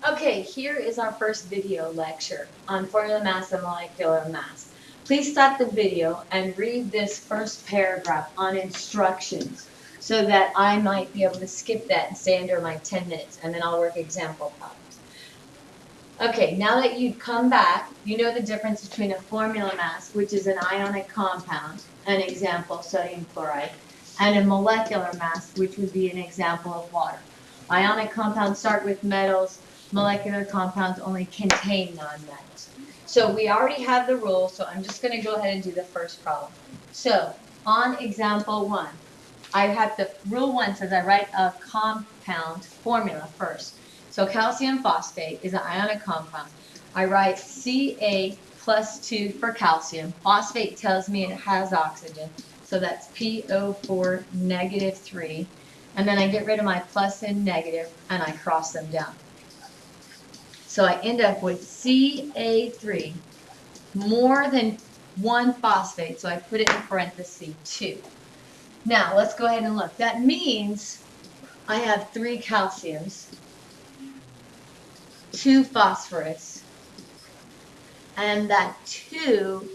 Okay, here is our first video lecture on formula mass and molecular mass. Please stop the video and read this first paragraph on instructions so that I might be able to skip that and stay under my 10 minutes, and then I'll work example problems. Okay, now that you've come back, you know the difference between a formula mass, which is an ionic compound, an example, sodium chloride, and a molecular mass, which would be an example of water. Ionic compounds start with metals, molecular compounds only contain nonmetals. So we already have the rule, so I'm just going to go ahead and do the first problem. So on example 1, I have the rule 1 says I write a compound formula first. So calcium phosphate is an ionic compound. I write Ca plus 2 for calcium. Phosphate tells me it has oxygen, so that's PO4 negative 3. And then I get rid of my plus and negative, and I cross them down. So I end up with Ca3 more than 1 phosphate, so I put it in parentheses 2. Now let's go ahead and look. That means I have 3 calciums, 2 phosphorus, and that 2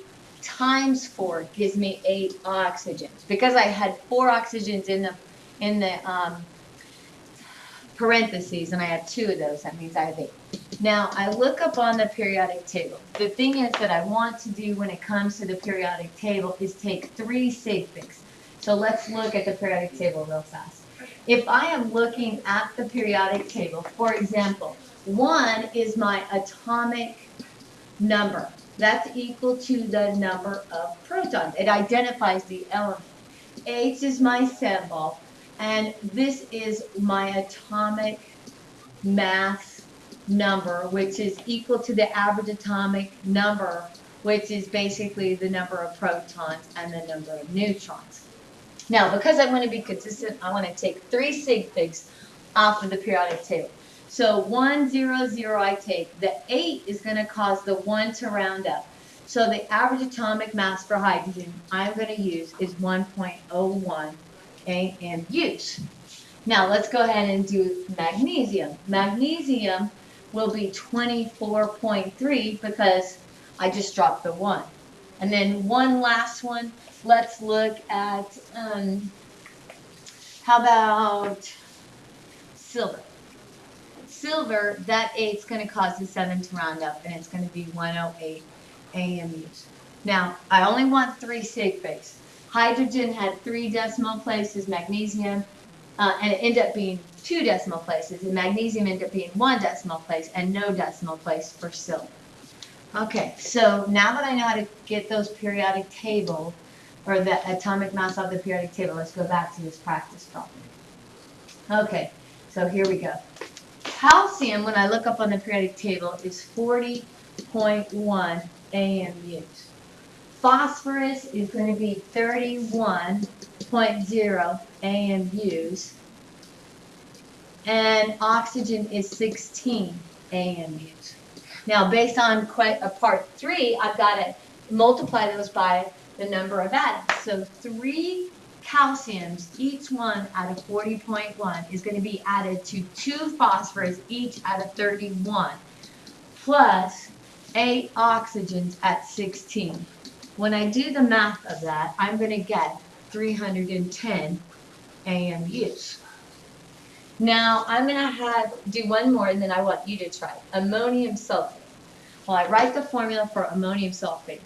times 4 gives me 8 oxygens. Because I had 4 oxygens in the parentheses, and I have 2 of those, that means I have 8. Now I look up on the periodic table. The thing is that I want to do when it comes to the periodic table is take 3 sig figs. So let's look at the periodic table real fast. If I am looking at the periodic table, for example, 1 is my atomic number. That's equal to the number of protons. It identifies the element. H is my symbol, and this is my atomic mass number, which is equal to the average atomic number, which is basically the number of protons and the number of neutrons. Now, because I want to be consistent, I want to take 3 sig figs off of the periodic table. So 1, 0, 0 I take. The 8 is going to cause the 1 to round up. So the average atomic mass for hydrogen I'm going to use is 1.01 AMUs. Now let's go ahead and do magnesium. Magnesium will be 24.3 because I just dropped the 1. And then one last one, let's look at, how about silver? Silver, that 8's going to cause the 7 to round up, and it's going to be 108 AMUs. Now, I only want 3 sig figs. Hydrogen had 3 decimal places, magnesium, and it ended up being 2 decimal places, and magnesium ended up being 1 decimal place, and no decimal place for silver. Okay, so now that I know how to get those periodic table, or the atomic mass off the periodic table, let's go back to this practice problem. Okay, so here we go. Calcium, when I look up on the periodic table, is 40.1 AMUs. Phosphorus is going to be 31.0 AMUs. And oxygen is 16 AMUs. Now, based on part 3, I've got to multiply those by the number of atoms. So 3 calciums, each one out of 40.1, is going to be added to 2 phosphorus, each out of 31, plus 8 oxygens at 16. When I do the math of that, I'm going to get 310 AMUs. Now, I'm going to do one more, and then I want you to try ammonium sulfate. Well, I write the formula for ammonium sulfate.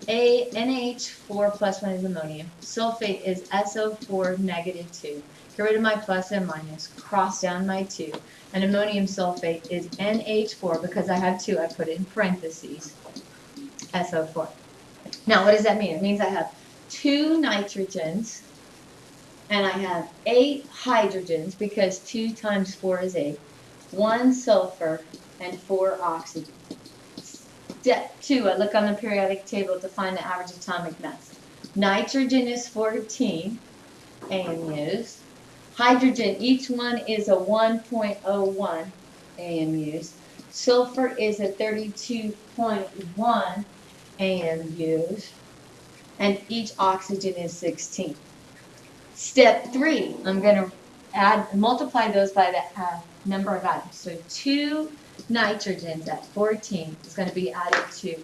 NH4 plus 1 is ammonium. Sulfate is SO4 negative 2. Get rid of my plus and minus, cross down my 2. And ammonium sulfate is NH4, because I have 2, I put it in parentheses, SO4. Now, what does that mean? It means I have 2 nitrogens, and I have 8 hydrogens, because 2 times 4 is 8, 1 sulfur, and 4 oxygen. Step 2, I look on the periodic table to find the average atomic mass. Nitrogen is 14 AMUs. Hydrogen, each one is a 1.01 AMUs. Sulfur is a 32.1 AMUs. And each oxygen is 16. Step 3, I'm going to multiply those by the number of atoms. So 2 nitrogens at 14 is going to be added to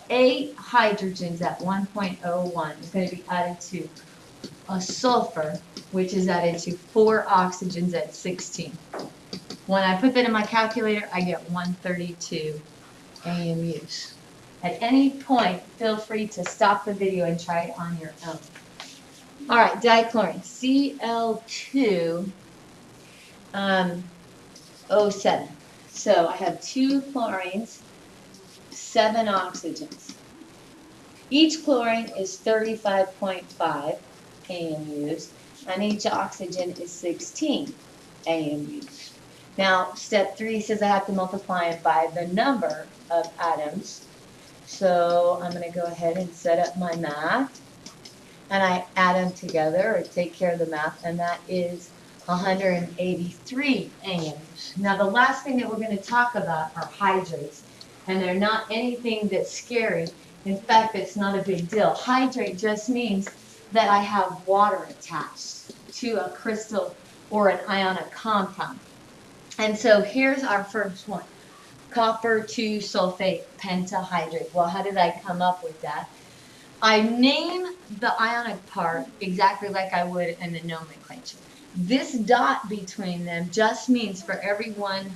8 hydrogens at 1.01 is going to be added to a sulfur, which is added to 4 oxygens at 16. When I put that in my calculator, I get 132 AMUs. At any point, feel free to stop the video and try it on your own. All right, dichlorine, Cl2 O7. So I have 2 chlorines, 7 oxygens. Each chlorine is 35.5 AMUs, and each oxygen is 16 AMUs. Now, step 3 says I have to multiply it by the number of atoms. So I'm going to go ahead and set up my math, and I add them together or take care of the math, and that is 183 AMs. Now the last thing that we're going to talk about are hydrates, and they're not anything that's scary. In fact, it's not a big deal. Hydrate just means that I have water attached to a crystal or an ionic compound. And so here's our first one, copper 2 sulfate pentahydrate. Well, how did I come up with that? I name the ionic part exactly like I would in the nomenclature. This dot between them just means for every one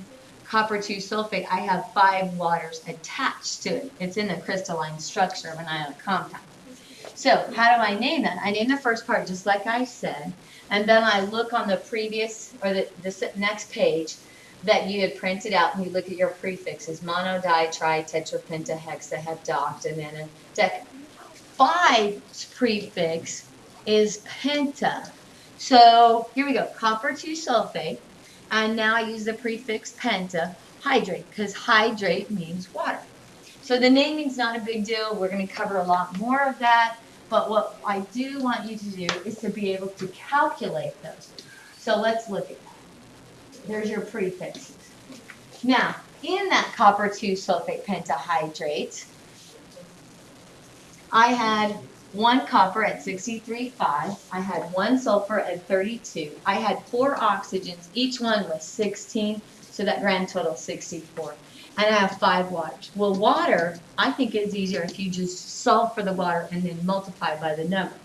copper 2 sulfate, I have 5 waters attached to it. It's in the crystalline structure of an ionic compound. So how do I name that? I name the first part just like I said, and then I look on the previous, or the next page that you had printed out, and you look at your prefixes, mono, di, tri, tetra, penta, hexa, hepta, octa, nona, deca. 5's prefix is penta. So here we go, copper 2 sulfate, and now I use the prefix penta, hydrate, because hydrate means water. So the naming's not a big deal. We're going to cover a lot more of that, but what I do want you to do is to be able to calculate those. So let's look at that. There's your prefixes. Now, in that copper 2 sulfate pentahydrate, I had 1 copper at 63.5. I had 1 sulfur at 32. I had 4 oxygens. Each one was 16, so that grand total 64. And I have 5 waters. Well, water, I think is easier if you just solve for the water and then multiply by the number.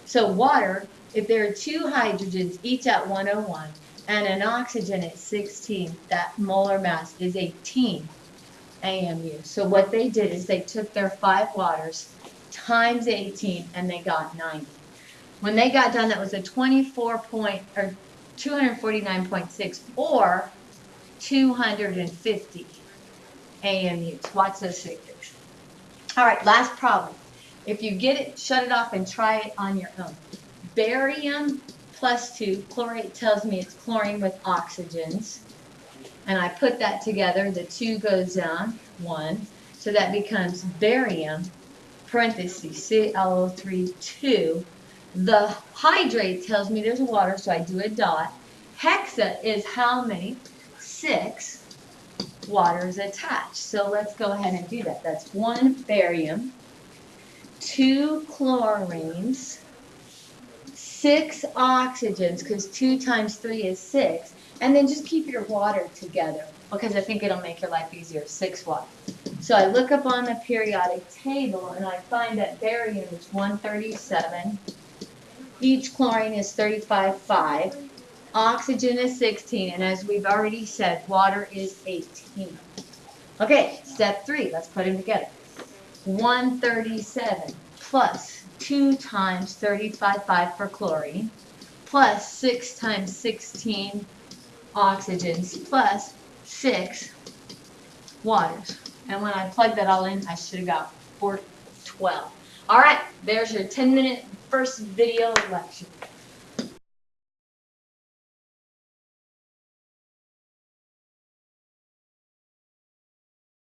So water, if there are 2 hydrogens, each at 101, and an oxygen at 16, that molar mass is 18 AMU. So what they did is they took their 5 waters times 18, and they got 90. When they got done, that was a 249.6 or 250 AMUs. Watch those figures. All right, last problem. If you get it, shut it off and try it on your own. Barium plus 2, chlorate tells me it's chlorine with oxygens. And I put that together, the 2 goes down, 1. So that becomes barium, parentheses, ClO3, 2. The hydrate tells me there's water, so I do a dot. Hexa is how many? 6 waters attached. So let's go ahead and do that. That's 1 barium, 2 chlorines, 6 oxygens, because 2 times 3 is 6. And then just keep your water together, because I think it'll make your life easier. 6 water. So I look up on the periodic table, and I find that barium is 137. Each chlorine is 35.5. Oxygen is 16, and as we've already said, water is 18. Okay, step 3, let's put them together. 137 plus 2 times 35.5 for chlorine, plus 6 times 16 oxygens, plus 6 waters. And when I plug that all in, I should have got 412. All right, there's your 10-minute first video lecture.